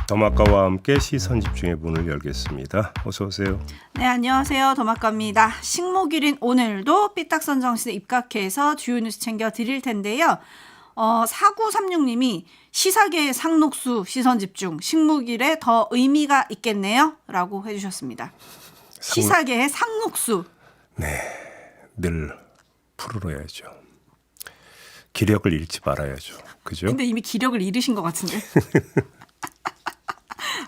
더마카와 함께 시선 집중의 문을 열겠습니다. 어서 오세요. 네, 안녕하세요. 더마카입니다. 식목일인 오늘도 삐딱선 정신에 입각해서 주요 뉴스 챙겨 드릴 텐데요. 4936님이 시사계의 상록수 시선 집중, 식목일에 더 의미가 있겠네요. 라고 해주셨습니다. 시사계의 상록수. 네, 늘 푸르러야죠. 기력을 잃지 말아야죠. 그죠? 근데 이미 기력을 잃으신 것 같은데.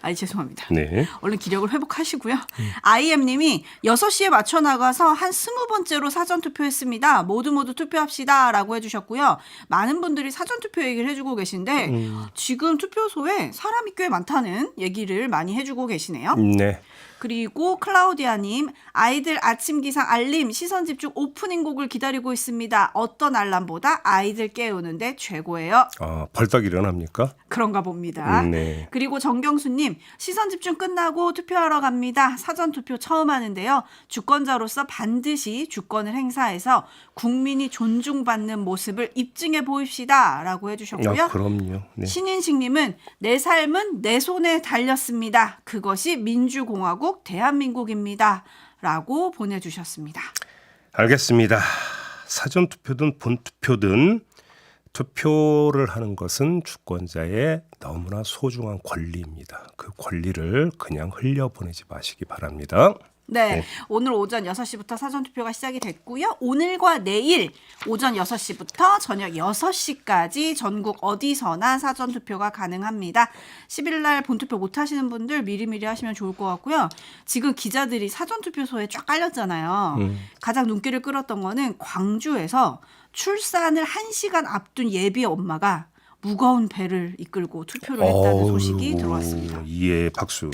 아이 죄송합니다. 네. 얼른 기력을 회복하시고요. IM님이 6시에 맞춰 나가서 한 20번째로 사전투표했습니다. 모두 투표합시다 라고 해주셨고요. 많은 분들이 사전투표 얘기를 해주고 계신데 지금 투표소에 사람이 꽤 많다는 얘기를 많이 해주고 계시네요. 네. 그리고 클라우디아님, 아이들 아침 기상 알림 시선집중 오프닝 곡을 기다리고 있습니다. 어떤 알람보다 아이들 깨우는데 최고예요. 벌떡 일어납니까? 그런가 봅니다. 네. 그리고 정경수님, 시선집중 끝나고 투표하러 갑니다. 사전투표 처음 하는데요. 주권자로서 반드시 주권을 행사해서 국민이 존중받는 모습을 입증해 보입시다. 라고 해주셨고요. 그럼요. 네. 신인식님은 내 삶은 내 손에 달렸습니다. 그것이 민주공화국 대한민국입니다. 라고 보내주셨습니다. 알겠습니다. 사전투표든 본투표든 투표를 하는 것은 주권자의 너무나 소중한 권리입니다. 그 권리를 그냥 흘려보내지 마시기 바랍니다. 네, 오늘 오전 6시부터 사전투표가 시작이 됐고요. 오늘과 내일 오전 6시부터 저녁 6시까지 전국 어디서나 사전투표가 가능합니다. 10일 날 본투표 못 하시는 분들 미리미리 하시면 좋을 것 같고요. 지금 기자들이 사전투표소에 쫙 깔렸잖아요. 가장 눈길을 끌었던 거는 광주에서 출산을 1시간 앞둔 예비 엄마가 무거운 배를 이끌고 투표를 했다는 소식이 들어왔습니다. 예, 박수.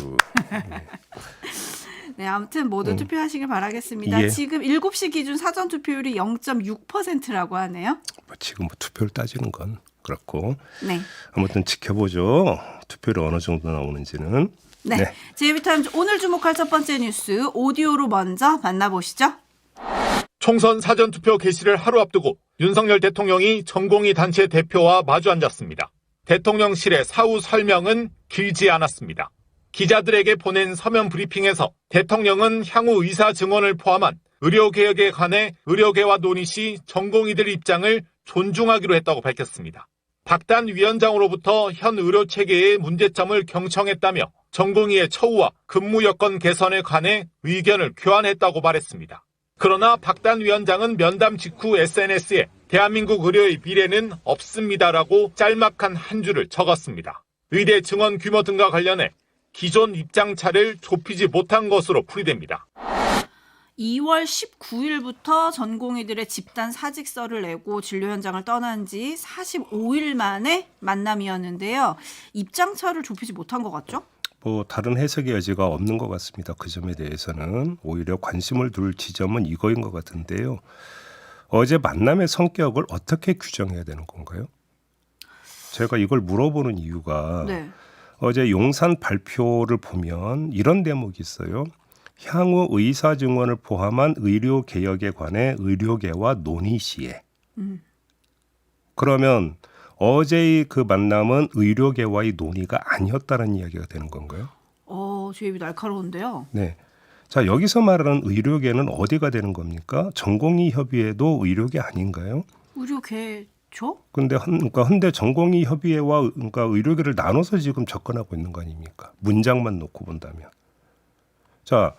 네, 아무튼 모두 투표하시길 바라겠습니다. 예. 지금 7시 기준 사전 투표율이 0.6%라고 하네요. 지금 투표를 따지는 건 그렇고 네. 아무튼 지켜보죠. 투표율이 어느 정도 나오는지는. 네. JB타임즈 오늘 주목할 첫 번째 뉴스 오디오로 먼저 만나보시죠. 총선 사전투표 개시를 하루 앞두고 윤석열 대통령이 전공의 단체 대표와 마주 앉았습니다. 대통령실의 사후 설명은 길지 않았습니다. 기자들에게 보낸 서면 브리핑에서 대통령은 향후 의사 증언을 포함한 의료개혁에 관해 의료계와 논의 시 전공의들 입장을 존중하기로 했다고 밝혔습니다. 박단 위원장으로부터 현 의료체계의 문제점을 경청했다며 전공의의 처우와 근무 여건 개선에 관해 의견을 교환했다고 말했습니다. 그러나 박단 위원장은 면담 직후 SNS에 대한민국 의료의 미래는 없습니다라고 짤막한 한 줄을 적었습니다. 의대 증원 규모 등과 관련해 기존 입장차를 좁히지 못한 것으로 풀이됩니다. 2월 19일부터 전공의들의 집단 사직서를 내고 진료 현장을 떠난 지 45일 만에 만남이었는데요. 입장차를 좁히지 못한 것 같죠? 다른 해석의 여지가 없는 것 같습니다. 그 점에 대해서는 오히려 관심을 둘 지점은 이거인 것 같은데요. 어제 만남의 성격을 어떻게 규정해야 되는 건가요? 제가 이걸 물어보는 이유가 어제 용산 발표를 보면 이런 대목이 있어요. 향후 의사 증언을 포함한 의료 개혁에 관해 의료계와 논의 시에. 그러면 어제의 그 만남은 의료계와의 논의가 아니었다는 이야기가 되는 건가요? 주입이 날카로운데요. 네. 자, 여기서 말하는 의료계는 어디가 되는 겁니까? 전공의 협의회도 의료계 아닌가요? 의료계죠? 근데 현대 전공의 협의회와 그러니까 의료계를 나눠서 지금 접근하고 있는 거 아닙니까? 문장만 놓고 본다면. 자,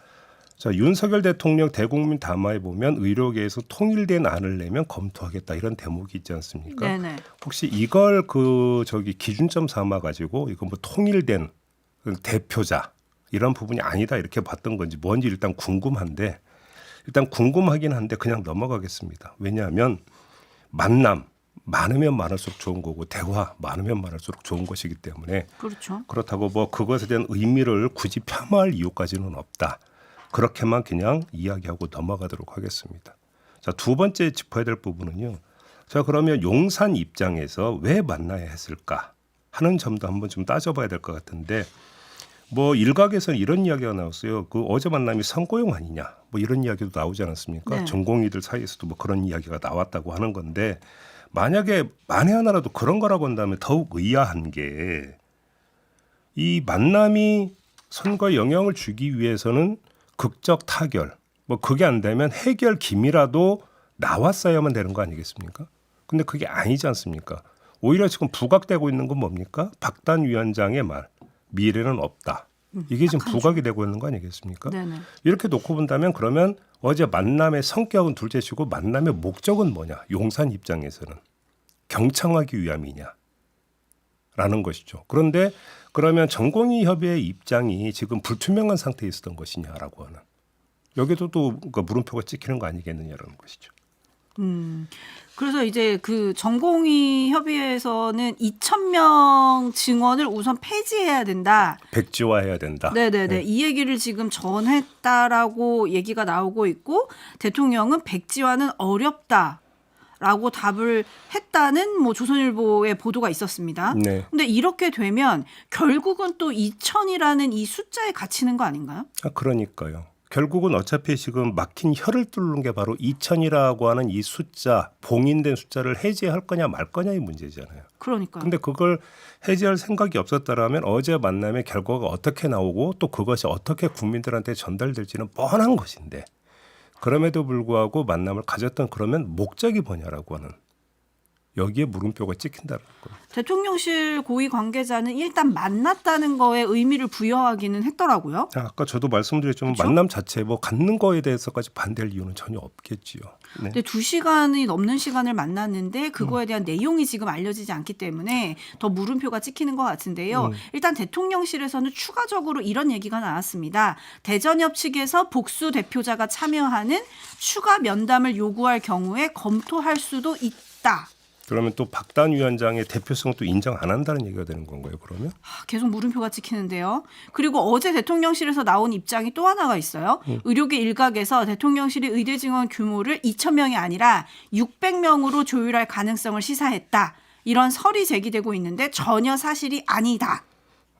윤석열 대통령 대국민 담화에 보면 의료계에서 통일된 안을 내면 검토하겠다 이런 대목이 있지 않습니까? 네네. 혹시 이걸 기준점 삼아 가지고 이거 통일된 대표자 이런 부분이 아니다 이렇게 봤던 건지 뭔지 일단 궁금한데 일단 궁금하긴 한데 그냥 넘어가겠습니다. 왜냐하면 만남 많으면 많을수록 좋은 거고 대화 많으면 많을수록 좋은 것이기 때문에 그렇죠. 그렇다고 그것에 대한 의미를 굳이 폄하할 이유까지는 없다. 그렇게만 그냥 이야기하고 넘어가도록 하겠습니다. 자, 두 번째 짚어야 될 부분은요. 자, 그러면 용산 입장에서 왜 만나야 했을까 하는 점도 한번 좀 따져봐야 될 것 같은데 일각에서는 이런 이야기가 나왔어요. 어제 만남이 선거용 아니냐 이런 이야기도 나오지 않았습니까? 네. 전공의들 사이에서도 그런 이야기가 나왔다고 하는 건데 만약에 만에 하나라도 그런 거라고 한다면 더욱 의아한 게 이 만남이 선거에 영향을 주기 위해서는 극적 타결, 뭐 그게 안 되면 해결 김이라도 나왔어야만 되는 거 아니겠습니까? 근데 그게 아니지 않습니까? 오히려 지금 부각되고 있는 건 뭡니까? 박단 위원장의 말, 미래는 없다. 이게 지금 부각이 되고 있는 거 아니겠습니까? 네네. 이렇게 놓고 본다면 그러면 어제 만남의 성격은 둘째치고 만남의 목적은 뭐냐? 용산 입장에서는 경청하기 위함이냐? 라는 것이죠. 그런데 그러면 전공의 협의회 입장이 지금 불투명한 상태에 있었던 것이냐라고 하는 여기도 또 물음표가 찍히는 거 아니겠느냐라는 것이죠. 그래서 이제 그 전공의 협의회에서는 2,000명 증원을 우선 폐지해야 된다. 백지화해야 된다. 네네네. 네. 이 얘기를 지금 전했다라고 얘기가 나오고 있고 대통령은 백지화는 어렵다라고 답을 했다는 뭐 조선일보의 보도가 있었습니다. 네. 근데 이렇게 되면 결국은 또 2,000이라는 이 숫자에 갇히는 거 아닌가요? 그러니까요. 결국은 어차피 지금 막힌 혀를 뚫는 게 바로 2,000이라고 하는 이 숫자, 봉인된 숫자를 해제할 거냐 말 거냐의 문제잖아요. 그러니까요. 근데 그걸 해제할 생각이 없었다라면 어제 만남의 결과가 어떻게 나오고 또 그것이 어떻게 국민들한테 전달될지는 뻔한 것인데 그럼에도 불구하고 만남을 가졌던 그러면 목적이 뭐냐라고 하는 여기에 물음표가 찍힌다는 거예요. 대통령실 고위 관계자는 일단 만났다는 거에 의미를 부여하기는 했더라고요. 아까 저도 말씀드렸지만 그쵸? 만남 자체 뭐 갖는 거에 대해서까지 반대할 이유는 전혀 없겠지요. 네. 근데 2시간이 넘는 시간을 만났는데 그거에 대한 내용이 지금 알려지지 않기 때문에 더 물음표가 찍히는 것 같은데요. 일단 대통령실에서는 추가적으로 이런 얘기가 나왔습니다. 대전협 측에서 복수 대표자가 참여하는 추가 면담을 요구할 경우에 검토할 수도 있다. 그러면 또 박단 위원장의 대표성도 인정 안 한다는 얘기가 되는 건가요? 그러면? 계속 물음표가 찍히는데요. 그리고 어제 대통령실에서 나온 입장이 또 하나가 있어요. 의료계 일각에서 대통령실이 의대 증원 규모를 2,000명이 아니라 600명으로 조율할 가능성을 시사했다. 이런 설이 제기되고 있는데 전혀 사실이 아니다.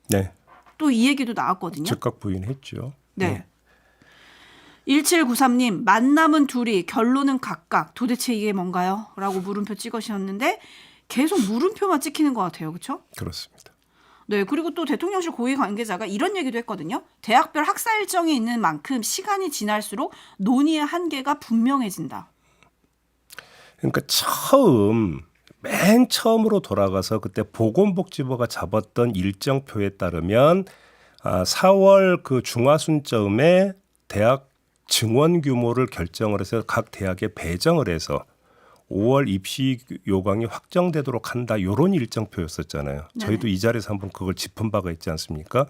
네. 또 이 얘기도 나왔거든요. 즉각 부인했죠. 네. 1793님, 만남은 둘이, 결론은 각각. 도대체 이게 뭔가요? 라고 물음표 찍으셨는데 계속 물음표만 찍히는 것 같아요. 그렇죠? 그렇습니다. 네. 그리고 또 대통령실 고위 관계자가 이런 얘기도 했거든요. 대학별 학사 일정이 있는 만큼 시간이 지날수록 논의의 한계가 분명해진다. 그러니까 맨 처음으로 돌아가서 그때 보건복지부가 잡았던 일정표에 따르면 4월 그 중하순쯤에 대학 증원 규모를 결정을 해서 각 대학에 배정을 해서 5월 입시 요강이 확정되도록 한다. 이런 일정표였었잖아요. 네. 저희도 이 자리에서 한번 그걸 짚은 바가 있지 않습니까?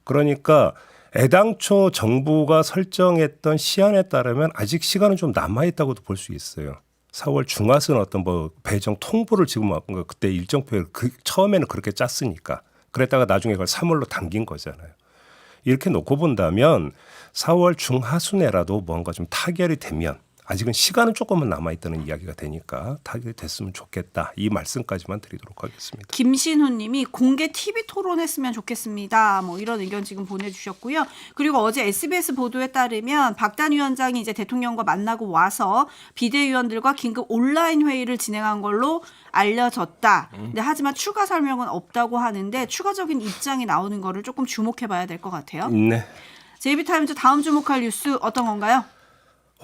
그러니까 애당초 정부가 설정했던 시한에 따르면 아직 시간은 좀 남아있다고도 볼 수 있어요. 4월 중하순 어떤 뭐 배정 통보를 지금 그때 일정표에 처음에는 그렇게 짰으니까 그랬다가 나중에 그걸 3월로 당긴 거잖아요. 이렇게 놓고 본다면 4월 중하순에라도 뭔가 좀 타결이 되면 아직은 시간은 조금은 남아있다는 이야기가 되니까 타결이 됐으면 좋겠다. 이 말씀까지만 드리도록 하겠습니다. 김신우 님이 공개 TV 토론했으면 좋겠습니다. 뭐 이런 의견 지금 보내주셨고요. 그리고 어제 SBS 보도에 따르면 박단 위원장이 이제 대통령과 만나고 와서 비대위원들과 긴급 온라인 회의를 진행한 걸로 알려졌다. 근데 하지만 추가 설명은 없다고 하는데 추가적인 입장이 나오는 거를 조금 주목해 봐야 될 것 같아요. 네. JB타임즈 다음 주목할 뉴스 어떤 건가요?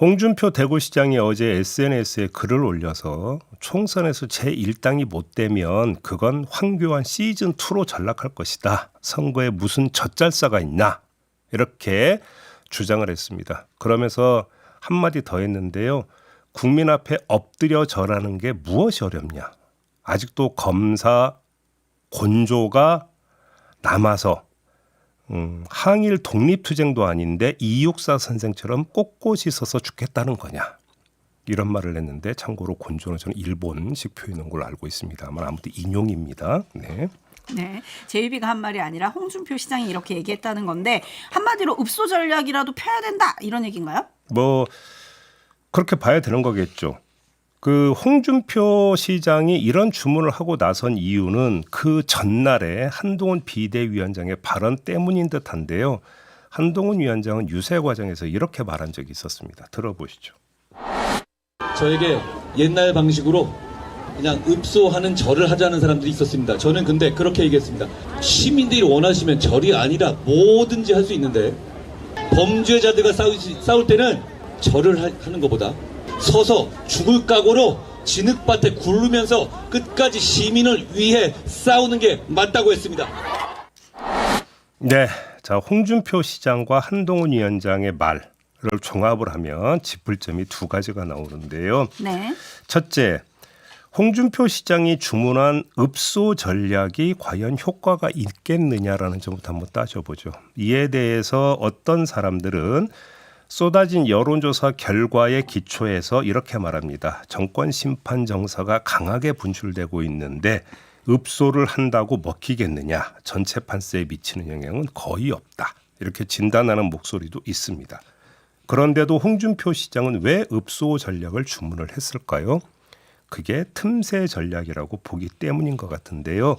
홍준표 대구시장이 어제 SNS에 글을 올려서 총선에서 제1당이 못 되면 그건 황교안 시즌2로 전락할 것이다. 선거에 무슨 젖잘싸가 있나. 이렇게 주장을 했습니다. 그러면서 한마디 더 했는데요. 국민 앞에 엎드려 절하는 게 무엇이 어렵냐. 아직도 검사 곤조가 남아서 항일 독립투쟁도 아닌데 이육사 선생처럼 꼿꼿이 서서 죽겠다는 거냐. 이런 말을 했는데 참고로 곤조는 저는 일본식 표현인 걸로 알고 있습니다만 아무튼 인용입니다. 네. 네, JB가 한 말이 아니라 홍준표 시장이 이렇게 얘기했다는 건데 한마디로 읍소 전략이라도 펴야 된다 이런 얘기인가요? 뭐 그렇게 봐야 되는 거겠죠. 그 홍준표 시장이 이런 주문을 하고 나선 이유는 그 전날에 한동훈 비대위원장의 발언 때문인 듯한데요. 한동훈 위원장은 유세 과정에서 이렇게 말한 적이 있었습니다. 들어보시죠. 저에게 옛날 방식으로 그냥 읍소하는 절을 하자는 사람들이 있었습니다. 저는 근데 그렇게 얘기했습니다. 시민들이 원하시면 절이 아니라 뭐든지 할 수 있는데 범죄자들과 싸울 때는 절을 하는 것보다 서서 죽을 각오로 진흙밭에 굴르면서 끝까지 시민을 위해 싸우는 게 맞다고 했습니다. 네, 자 홍준표 시장과 한동훈 위원장의 말을 종합을 하면 짚을 점이 두 가지가 나오는데요. 네. 첫째, 홍준표 시장이 주문한 읍소 전략이 과연 효과가 있겠느냐라는 점부터 한번 따져보죠. 이에 대해서 어떤 사람들은 쏟아진 여론조사 결과에 기초해서 이렇게 말합니다. 정권 심판 정서가 강하게 분출되고 있는데 읍소를 한다고 먹히겠느냐. 전체 판세에 미치는 영향은 거의 없다. 이렇게 진단하는 목소리도 있습니다. 그런데도 홍준표 시장은 왜 읍소 전략을 주문을 했을까요? 그게 틈새 전략이라고 보기 때문인 것 같은데요.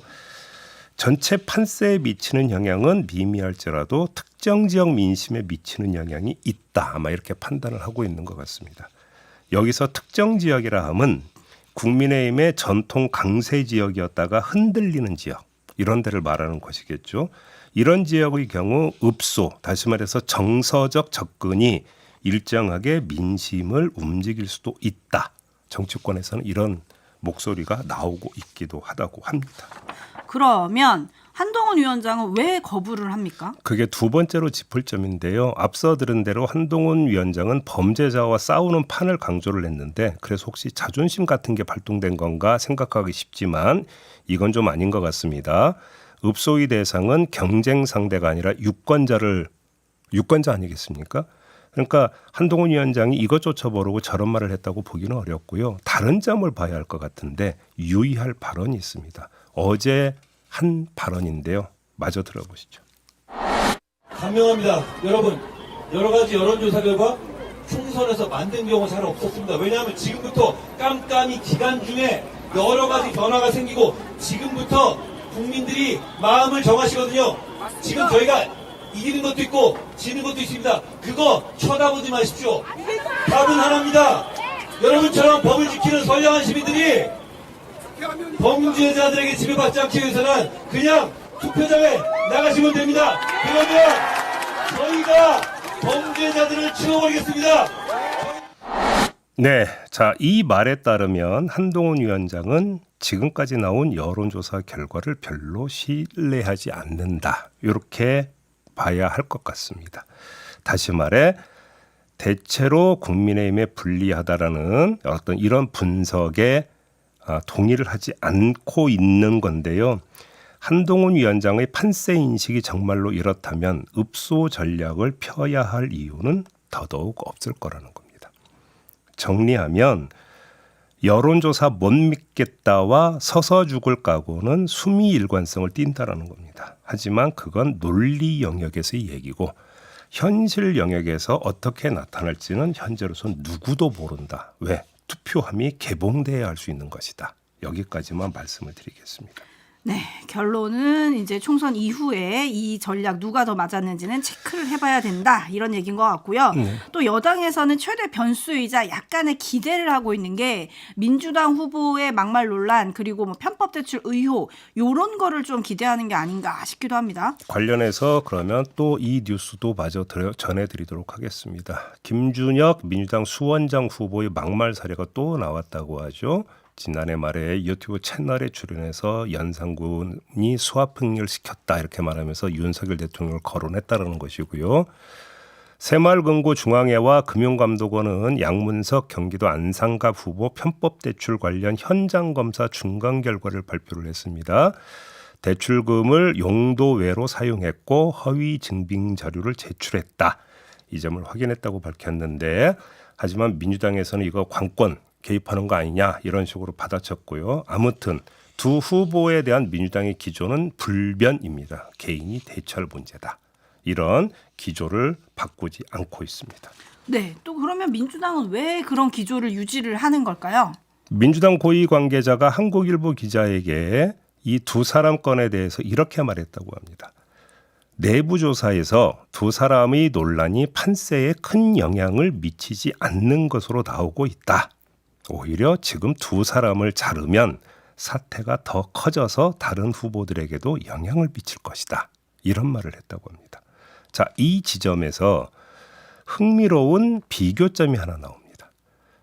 전체 판세에 미치는 영향은 미미할지라도 특정 지역 민심에 미치는 영향이 있다. 아마 이렇게 판단을 하고 있는 것 같습니다. 여기서 특정 지역이라 함은 국민의힘의 전통 강세 지역이었다가 흔들리는 지역, 이런 데를 말하는 것이겠죠. 이런 지역의 경우 읍소, 다시 말해서 정서적 접근이 일정하게 민심을 움직일 수도 있다. 정치권에서는 이런 목소리가 나오고 있기도 하다고 합니다. 그러면 한동훈 위원장은 왜 거부를 합니까? 그게 두 번째로 짚을 점인데요. 앞서 들은 대로 한동훈 위원장은 범죄자와 싸우는 판을 강조를 했는데 그래서 혹시 자존심 같은 게 발동된 건가 생각하기 쉽지만 이건 좀 아닌 것 같습니다. 읍소의 대상은 경쟁 상대가 아니라 유권자 아니겠습니까? 그러니까 한동훈 위원장이 이것조차 모르고 저런 말을 했다고 보기는 어렵고요. 다른 점을 봐야 할 것 같은데 유의할 발언이 있습니다. 어제 한 발언인데요. 마저 들어보시죠. 강명합니다. 여러분, 여러 가지 여론조사 결과 총선에서 만든 경우 잘 없었습니다. 왜냐하면 지금부터 깜깜이 기간 중에 여러 가지 변화가 생기고 지금부터 국민들이 마음을 정하시거든요. 지금 저희가 이기는 것도 있고 지는 것도 있습니다. 그거 쳐다보지 마십시오. 답은 하나입니다. 여러분처럼 법을 지키는 선량한 시민들이 범죄자들에게 지배받지 않기 위해서는 그냥 투표장에 나가시면 됩니다. 그러면 저희가 범죄자들을 치워버리겠습니다. 네, 자, 이 말에 따르면 한동훈 위원장은 지금까지 나온 여론조사 결과를 별로 신뢰하지 않는다. 이렇게 봐야 할 것 같습니다. 다시 말해 대체로 국민의힘에 불리하다라는 어떤 이런 분석에 동의를 하지 않고 있는 건데요. 한동훈 위원장의 판세 인식이 정말로 이렇다면 읍소 전략을 펴야 할 이유는 더더욱 없을 거라는 겁니다. 정리하면 여론조사 못 믿겠다와 서서 죽을 각오는 수미 일관성을 띈다라는 겁니다. 하지만 그건 논리 영역에서의 얘기고 현실 영역에서 어떻게 나타날지는 현재로선 누구도 모른다. 왜? 투표함이 개봉돼야 할 수 있는 것이다. 여기까지만 말씀을 드리겠습니다. 네, 결론은 이제 총선 이후에 이 전략 누가 더 맞았는지는 체크를 해봐야 된다 이런 얘기인 것 같고요. 또 여당에서는 최대 변수이자 약간의 기대를 하고 있는 게 민주당 후보의 막말 논란 그리고 뭐 편법 대출 의혹 이런 거를 좀 기대하는 게 아닌가 싶기도 합니다. 관련해서 그러면 또 이 뉴스도 마저 전해드리도록 하겠습니다. 김준혁 민주당 수원장 후보의 막말 사례가 또 나왔다고 하죠. 지난해 말에 유튜브 채널에 출연해서 연산군이 수합행렬 시켰다 이렇게 말하면서 윤석열 대통령을 거론했다는 것이고요. 새마을금고 중앙회와 금융감독원은 양문석 경기도 안산갑 후보 편법대출 관련 현장검사 중간 결과를 발표를 했습니다. 대출금을 용도 외로 사용했고 허위 증빙 자료를 제출했다. 이 점을 확인했다고 밝혔는데 하지만 민주당에서는 이거 관권 개입하는 거 아니냐 이런 식으로 받아쳤고요. 아무튼 두 후보에 대한 민주당의 기조는 불변입니다. 개인이 대처할 문제다. 이런 기조를 바꾸지 않고 있습니다. 네, 또 그러면 민주당은 왜 그런 기조를 유지를 하는 걸까요? 민주당 고위 관계자가 한국일보 기자에게 이 두 사람 건에 대해서 이렇게 말했다고 합니다. 내부 조사에서 두 사람의 논란이 판세에 큰 영향을 미치지 않는 것으로 나오고 있다. 오히려 지금 두 사람을 자르면 사태가 더 커져서 다른 후보들에게도 영향을 미칠 것이다. 이런 말을 했다고 합니다. 자, 이 지점에서 흥미로운 비교점이 하나 나옵니다.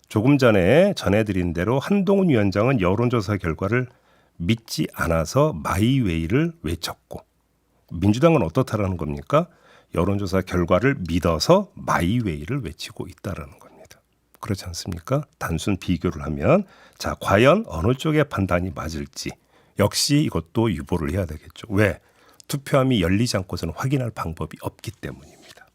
조금 전에 전해드린 대로 한동훈 위원장은 여론조사 결과를 믿지 않아서 마이웨이를 외쳤고, 민주당은 어떻다라는 겁니까? 여론조사 결과를 믿어서 마이웨이를 외치고 있다라는 겁니다. 그렇지 않습니까? 단순 비교를 하면 자, 과연 어느 쪽의 판단이 맞을지 역시 이것도 유보를 해야 되겠죠. 왜? 투표함이 열리지 않고서는 확인할 방법이 없기 때문입니다.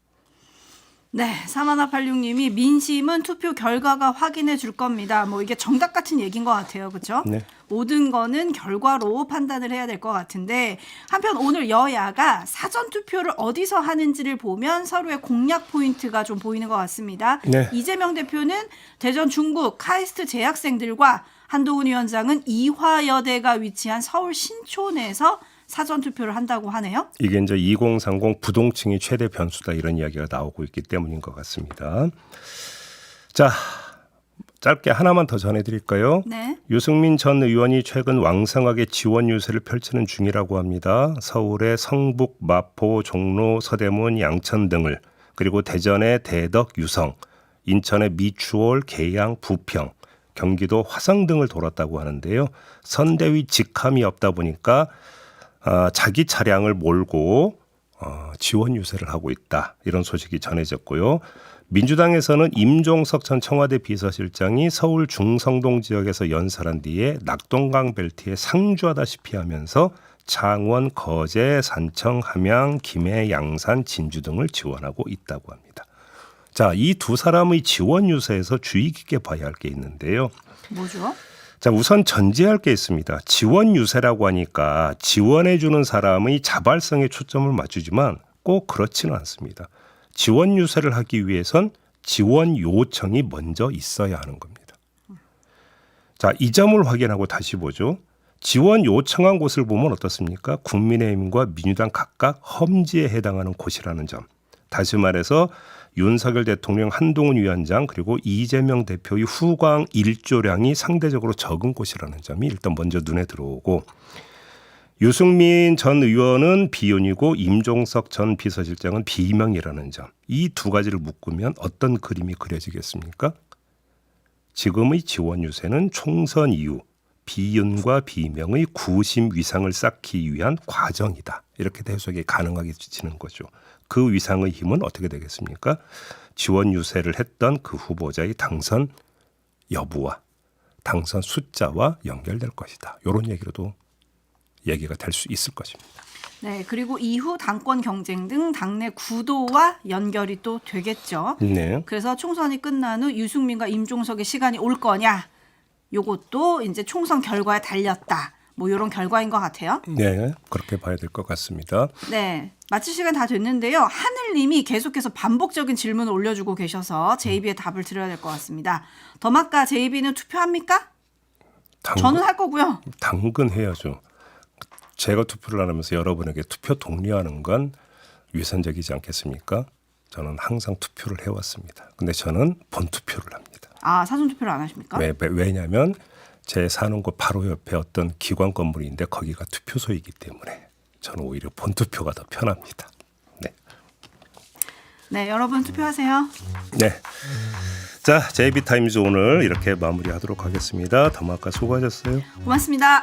네, 3186님이 민심은 투표 결과가 확인해 줄 겁니다. 뭐 이게 정답 같은 얘기인 것 같아요, 그렇죠? 네. 모든 거는 결과로 판단을 해야 될 것 같은데 한편 오늘 여야가 사전 투표를 어디서 하는지를 보면 서로의 공략 포인트가 좀 보이는 것 같습니다. 네. 이재명 대표는 대전 중국 카이스트 재학생들과 한동훈 위원장은 이화여대가 위치한 서울 신촌에서 사전 투표를 한다고 하네요. 이게 이제 2030 부동층이 최대 변수다 이런 이야기가 나오고 있기 때문인 것 같습니다. 자, 짧게 하나만 더 전해드릴까요? 네. 유승민 전 의원이 최근 왕성하게 지원 유세를 펼치는 중이라고 합니다. 서울의 성북, 마포, 종로, 서대문, 양천 등을, 그리고 대전의 대덕, 유성, 인천의 미추홀, 계양, 부평, 경기도 화성 등을 돌았다고 하는데요. 선대위 직함이 없다 보니까 자기 차량을 몰고 지원 유세를 하고 있다. 이런 소식이 전해졌고요. 민주당에서는 임종석 전 청와대 비서실장이 서울 중성동 지역에서 연설한 뒤에 낙동강 벨트에 상주하다시피 하면서 창원, 거제, 산청, 함양, 김해, 양산, 진주 등을 지원하고 있다고 합니다. 자, 이 두 사람의 지원 유세에서 주의 깊게 봐야 할 게 있는데요. 뭐죠? 자, 우선 전제할 게 있습니다. 지원 유세라고 하니까 지원해 주는 사람의 자발성에 초점을 맞추지만 꼭 그렇지는 않습니다. 지원 유세를 하기 위해선 지원 요청이 먼저 있어야 하는 겁니다. 자, 이 점을 확인하고 다시 보죠. 지원 요청한 곳을 보면 어떻습니까? 국민의힘과 민주당 각각 험지에 해당하는 곳이라는 점. 다시 말해서 윤석열 대통령, 한동훈 위원장 그리고 이재명 대표의 후광 일조량이 상대적으로 적은 곳이라는 점이 일단 먼저 눈에 들어오고, 유승민 전 의원은 비윤이고 임종석 전 비서실장은 비명이라는 점. 이 두 가지를 묶으면 어떤 그림이 그려지겠습니까? 지금의 지원 유세는 총선 이후 비윤과 비명의 구심 위상을 쌓기 위한 과정이다. 이렇게 해석이 가능하게 지치는 거죠. 그 위상의 힘은 어떻게 되겠습니까? 지원 유세를 했던 그 후보자의 당선 여부와 당선 숫자와 연결될 것이다. 이런 얘기로도 얘기가 될 수 있을 것입니다. 네, 그리고 이후 당권 경쟁 등 당내 구도와 연결이 또 되겠죠. 네. 그래서 총선이 끝난 후 유승민과 임종석의 시간이 올 거냐, 요것도 이제 총선 결과에 달렸다. 뭐 이런 결과인 것 같아요. 네, 그렇게 봐야 될 것 같습니다. 네, 마칠 시간 다 됐는데요. 하늘님이 계속해서 반복적인 질문을 올려주고 계셔서 제이비의 답을 드려야 될 것 같습니다. 더마카 제이비는 투표합니까? 저는 할 거고요. 당근 해야죠. 제가 투표를 안 하면서 여러분에게 투표 독려하는 건 위선적이지 않겠습니까? 저는 항상 투표를 해왔습니다. 근데 저는 본투표를 합니다. 아, 사전 투표를 안 하십니까? 왜냐하면 제 사는 곳 바로 옆에 어떤 기관 건물인데 거기가 투표소이기 때문에 저는 오히려 본투표가 더 편합니다. 네. 네, 여러분 투표하세요. 네. 자, JB타임즈 오늘 이렇게 마무리하도록 하겠습니다. 더마카 수고하셨어요. 고맙습니다.